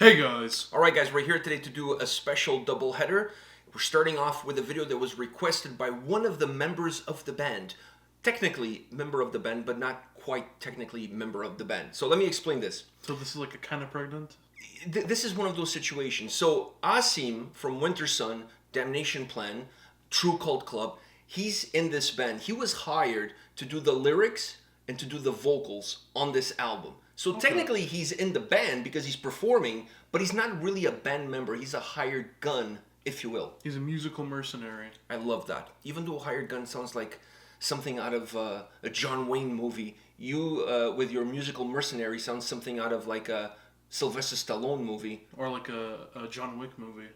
Hey guys! Alright guys, we're here today to do a special double header. We're starting off with a video that was requested by one of the members of the band. Technically member of the band, but not quite technically member of the band. So let me explain this. So this is like a kind of pregnant? This is one of those situations. So Asim from Winter Sun, Damnation Plan, True Cult Club, he's in this band. He was hired to do the lyrics and to do the vocals on this album. So technically he's in the band because he's performing, but he's not really a band member. He's a hired gun, if you will. He's a musical mercenary. I love that. Even though hired gun sounds like something out of a John Wayne movie, you, with your musical mercenary, sounds something out of like a Sylvester Stallone movie. Or like a John Wick movie.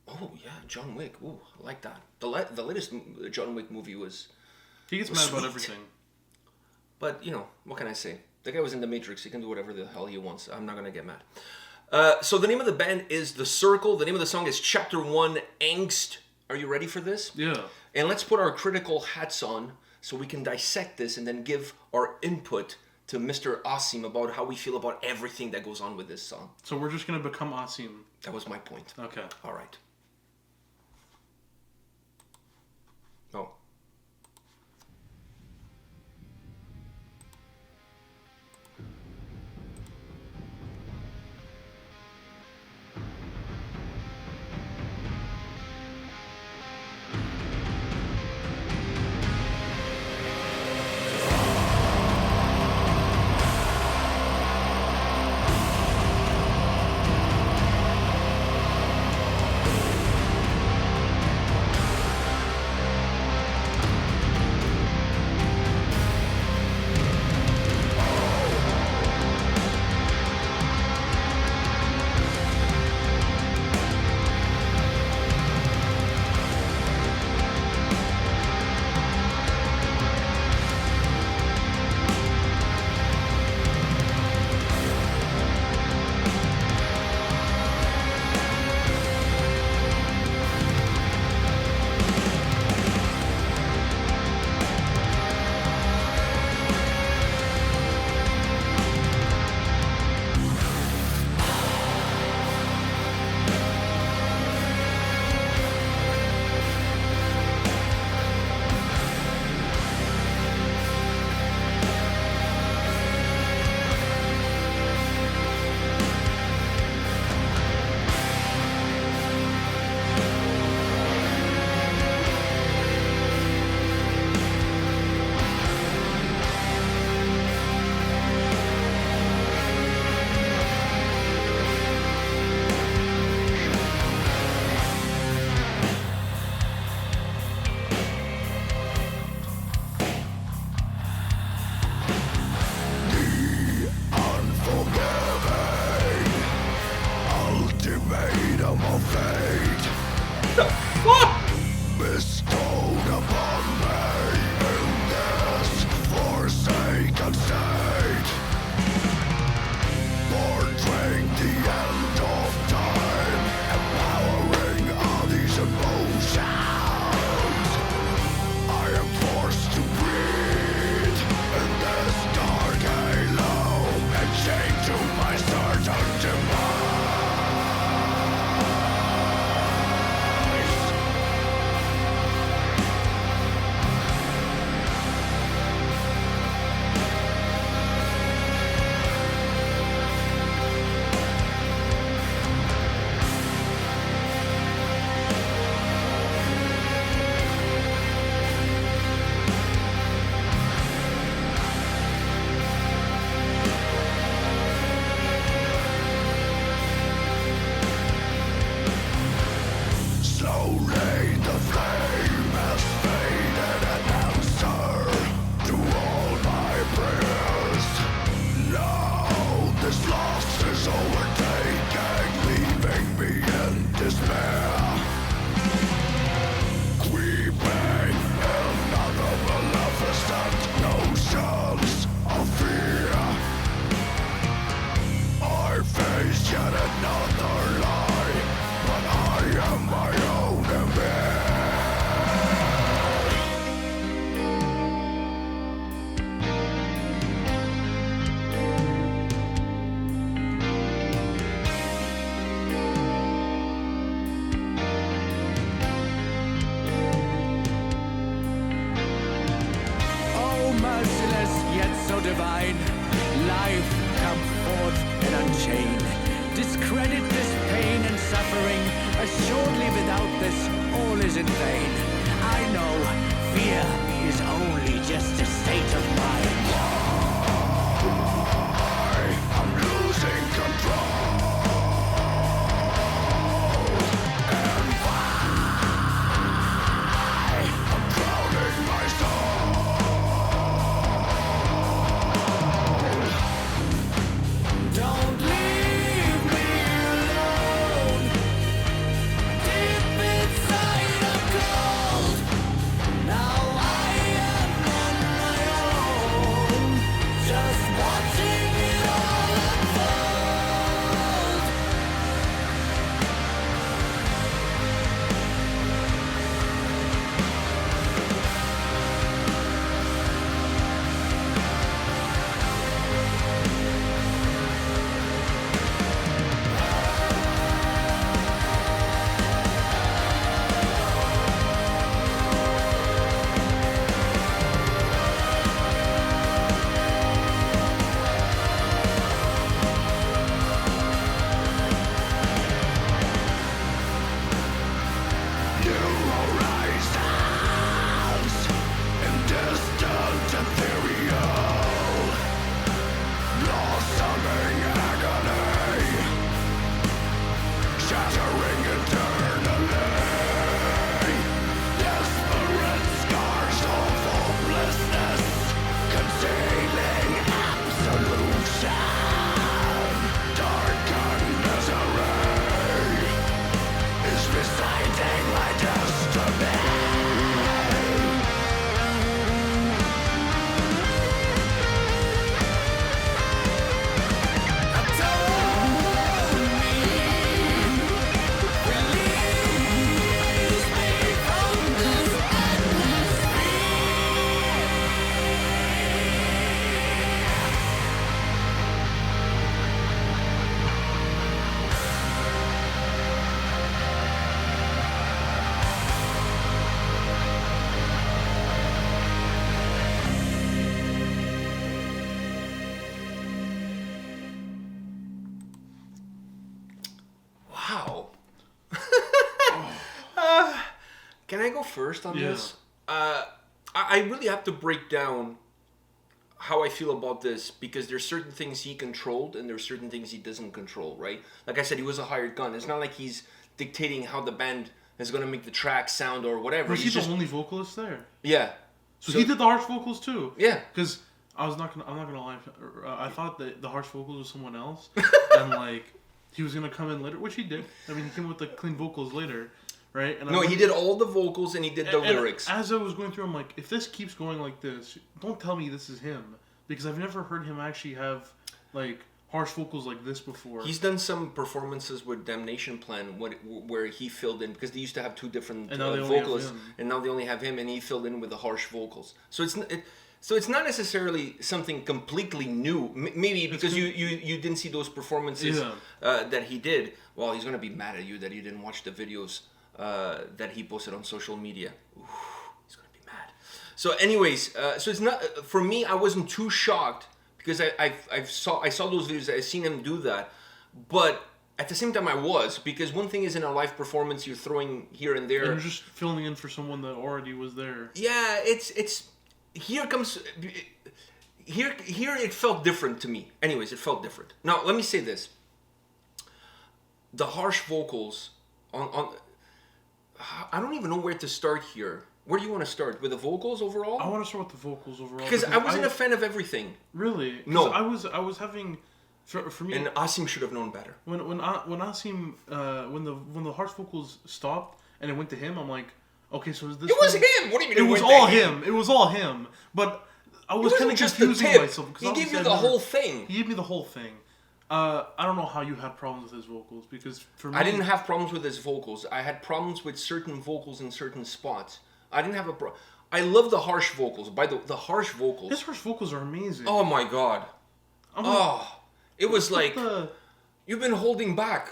Oh, yeah, John Wick. Ooh, I like that. The latest John Wick movie was... He gets mad about everything. But, you know, what can I say? The guy was in the Matrix. He can do whatever the hell he wants. I'm not going to get mad. So the name of the band is The Circle. The name of the song is Chapter 1, Angst. Are you ready for this? Yeah. And let's put our critical hats on so we can dissect this and then give our input to Mr. Asim about how we feel about everything that goes on with this song. So we're just going to become Asim. That was my point. Okay. All right. Oh. provided this pain and suffering. Assuredly without this, all is in vain. I know fear is only just a state of mind. I'm losing control. And why? I'm drowning my soul. Don't leave me alone. Deep inside I'm cold. Now I am on my own. Just watching it all unfold. Wow. Can I go first on Yeah. this? I really have to break down how I feel about this because there's certain things he controlled and there's certain things he doesn't control, right? Like I said, he was a hired gun. It's not like he's dictating how the band is going to make the track sound or whatever. Was he He's the just, only vocalist there? yeah. So he did the harsh vocals too. Yeah. Because I'm not gonna lie. I thought that the harsh vocals was someone else, and like he was gonna come in later, which he did. I mean, he came with the clean vocals later, right? And No, he did all the vocals and he did the lyrics. As I was going through, I'm like, if this keeps going like this, don't tell me this is him, because I've never heard him actually have like harsh vocals like this before. He's done some performances with Damnation Plan where he filled in because they used to have two different And now they only have vocalists, him. and now they only have him, and he filled in with the harsh vocals. So it's not necessarily something completely new. Maybe because you didn't see those performances that he did. Well, he's gonna be mad at you that you didn't watch the videos that he posted on social media. Ooh, he's gonna be mad. So, anyways, so it's not for me. I wasn't too shocked. Because I saw those videos, I've seen him do that, but at the same time I was, because one thing is in a live performance you're throwing here and there. And you're just filling in for someone that already was there. Yeah, it's here it felt different to me. Anyways, it felt different. Now let me say this: the harsh vocals on I don't even know where to start here. Where do you want to start? With the vocals overall? I want to start with the vocals overall. Because I wasn't a fan of everything. Really? No. I was having, for me. And Asim should have known better. When Asim when the harsh vocals stopped and it went to him, I'm like, okay, so is this? It was him. What do you mean? It was all him. It was all him. But I was kind of just the confusing tip. myself because He gave obviously you the I've never- whole thing. He gave me the whole thing. I don't know how you had problems with his vocals because for me, I didn't have problems with his vocals. I had problems with certain vocals in certain spots. I didn't have a problem. I love the harsh vocals. By the harsh vocals. his harsh vocals are amazing. Oh my god. I'm like, It was like the- you've been holding back.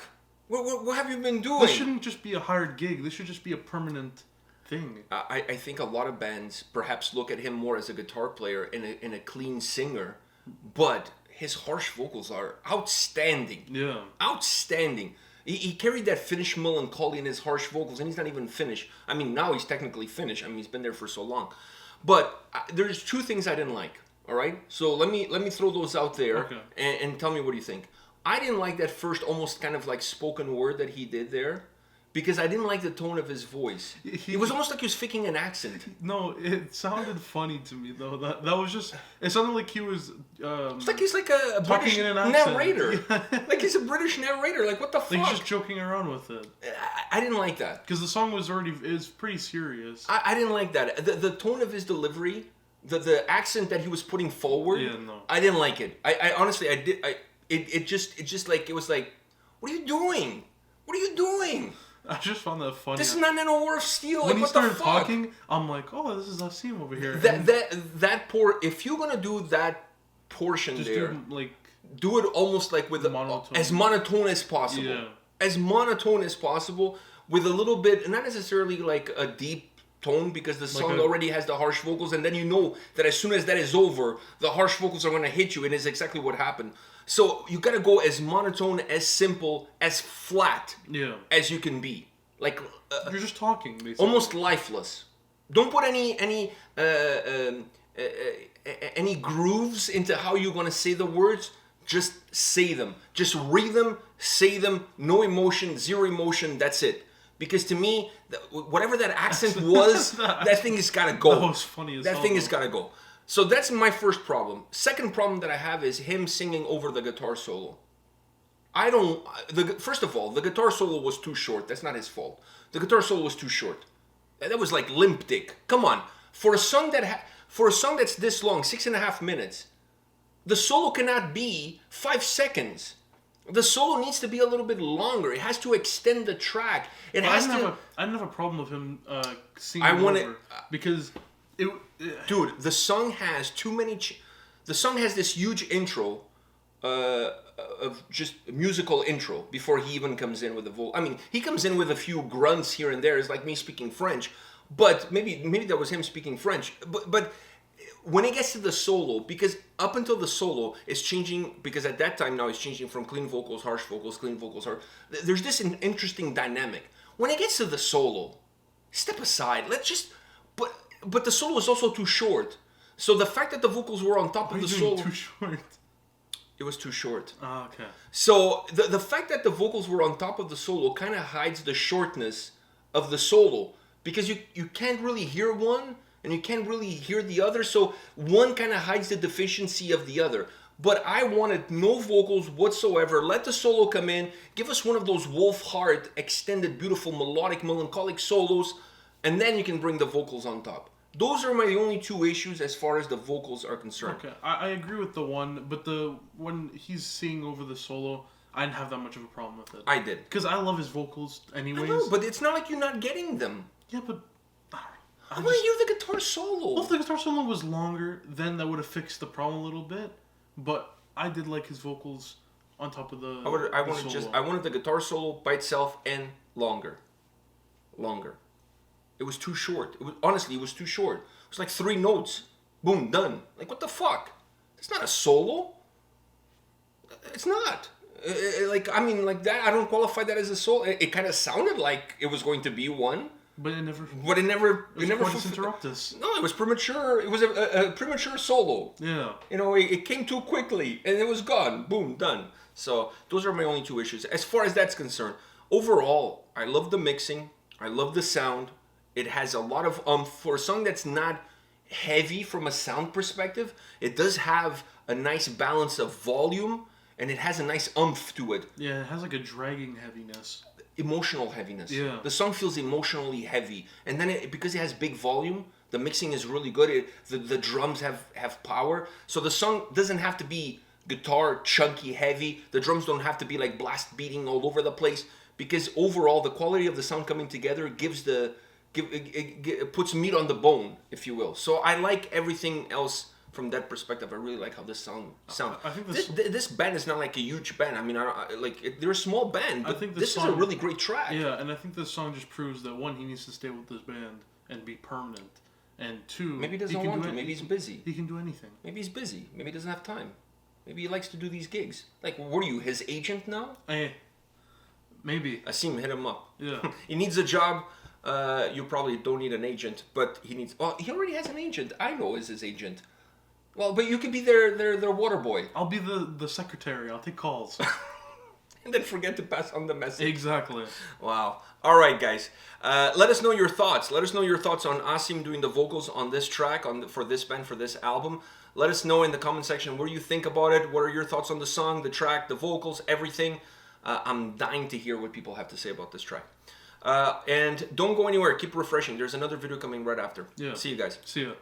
What have you been doing? this shouldn't just be a hired gig. This should just be a permanent thing. I think a lot of bands perhaps look at him more as a guitar player and a clean singer, but his harsh vocals are outstanding. Yeah. Outstanding. He carried that Finnish melancholy in his harsh vocals, and he's not even Finnish. I mean, now he's technically Finnish. I mean, he's been there for so long. But there's two things I didn't like. All right, so let me throw those out there, and tell me what you think. I didn't like that first, almost kind of like spoken word that he did there, because I didn't like the tone of his voice. It was almost like he was faking an accent. No, it sounded funny to me though. That was just. It sounded like he was. It's like he's like a British in an accent. narrator. Like he's a British narrator. Like what the fuck? Like he's just joking around with it. I didn't like that because the song was pretty serious. I didn't like that. The tone of his delivery, the accent that he was putting forward. Yeah, no. I didn't like it. I honestly I did. It just like it was like, what are you doing? What are you doing? I just found that funny. This is not in a War of Steel. When like, he what started the fuck? talking, I'm like, oh, this is Asim over here. If you're gonna do that portion just there, do it almost like with as monotone as possible. Yeah. As monotone as possible, with a little bit, not necessarily like a deep tone, because the song already has the harsh vocals, and then you know that as soon as that is over, the harsh vocals are gonna hit you, and it's exactly what happened. So you gotta go as monotone, as simple, as flat as you can be. Like you're just talking, basically. Almost lifeless. Don't put any grooves into how you're gonna say the words. Just say them. Just read them, say them. No emotion, zero emotion. That's it. Because to me, whatever that accent was, that thing has gotta go. That was funny as hell. That thing has gotta go. So that's my first problem. Second problem that I have is him singing over the guitar solo. First of all, the guitar solo was too short. That's not his fault. The guitar solo was too short. That was like limp dick. Come on. For a song that's this long, 6.5 minutes, the solo cannot be 5 seconds. The solo needs to be a little bit longer. It has to extend the track. I didn't have a problem with him singing because dude, the song has too many. The song has this huge intro, of just musical intro before he even comes in with a vocal. I mean, he comes in with a few grunts here and there. It's like me speaking French, but maybe that was him speaking French. But when it gets to the solo, because up until the solo is changing, because at that time now it's changing from clean vocals, harsh vocals, clean vocals, harsh. There's this interesting dynamic. When it gets to the solo, step aside. Let's just. But the solo was also too short. So the fact that the vocals were on top of the solo. Too short. It was too short. Oh, okay. So the fact that the vocals were on top of the solo kind of hides the shortness of the solo, because you can't really hear one and you can't really hear the other. So one kind of hides the deficiency of the other. But I wanted no vocals whatsoever. Let the solo come in. Give us one of those Wolfhard extended, beautiful, melodic, melancholic solos, and then you can bring the vocals on top. Those are my only two issues as far as the vocals are concerned. Okay, I agree with the one, but when he's singing over the solo, I didn't have that much of a problem with it. I did. Because I love his vocals anyways. I know, but it's not like you're not getting them. Yeah, but I want to hear the guitar solo. Well, if the guitar solo was longer, then that would have fixed the problem a little bit. But I did like his vocals on top of the I wanted the guitar solo by itself and longer. It was too short. Honestly, it was too short. It was like 3 notes. Boom, done. Like, what the fuck? It's not a solo. It's not. Like that, I don't qualify that as a solo. It kind of sounded like it was going to be one. But it never... It never interrupt us. No, it was premature. It was a premature solo. Yeah. You know, it came too quickly, and it was gone. Boom, done. So, those are my only 2 issues. As far as that's concerned, overall, I love the mixing. I love the sound. It has a lot of for a song that's not heavy from a sound perspective. It does have a nice balance of volume, and it has a nice umph to it. Yeah, it has like a dragging heaviness. Emotional heaviness. Yeah. The song feels emotionally heavy, and then because it has big volume, the mixing is really good. The drums have power, so the song doesn't have to be guitar chunky heavy. The drums don't have to be like blast beating all over the place, because overall the quality of the sound coming together it puts meat on the bone, if you will. So I like everything else from that perspective. I really like how this song sounds. I think this band is not like a huge band. I mean, they're a small band. But I think this is a really great track. Yeah, and I think this song just proves that 1, he needs to stay with this band and be permanent, and 2, maybe he doesn't want to. Maybe he's busy. He can do anything. Maybe he's busy. Maybe he doesn't have time. Maybe he likes to do these gigs. Like, what are you, his agent now? Hey, maybe. Asim, hit him up. Yeah. He needs a job. You probably don't need an agent, but he needs. Oh, he already has an agent. I know is his agent. Well, but you can be their water boy. I'll be the secretary. I'll take calls. And then forget to pass on the message. Exactly. Wow. All right, guys. Let us know your thoughts. Let us know your thoughts on Asim doing the vocals on this track for this band, for this album. Let us know in the comment section what do you think about it. What are your thoughts on the song, the track, the vocals, everything. I'm dying to hear what people have to say about this track. And don't go anywhere. Keep refreshing. There's another video coming right after. Yeah. See you guys. See ya.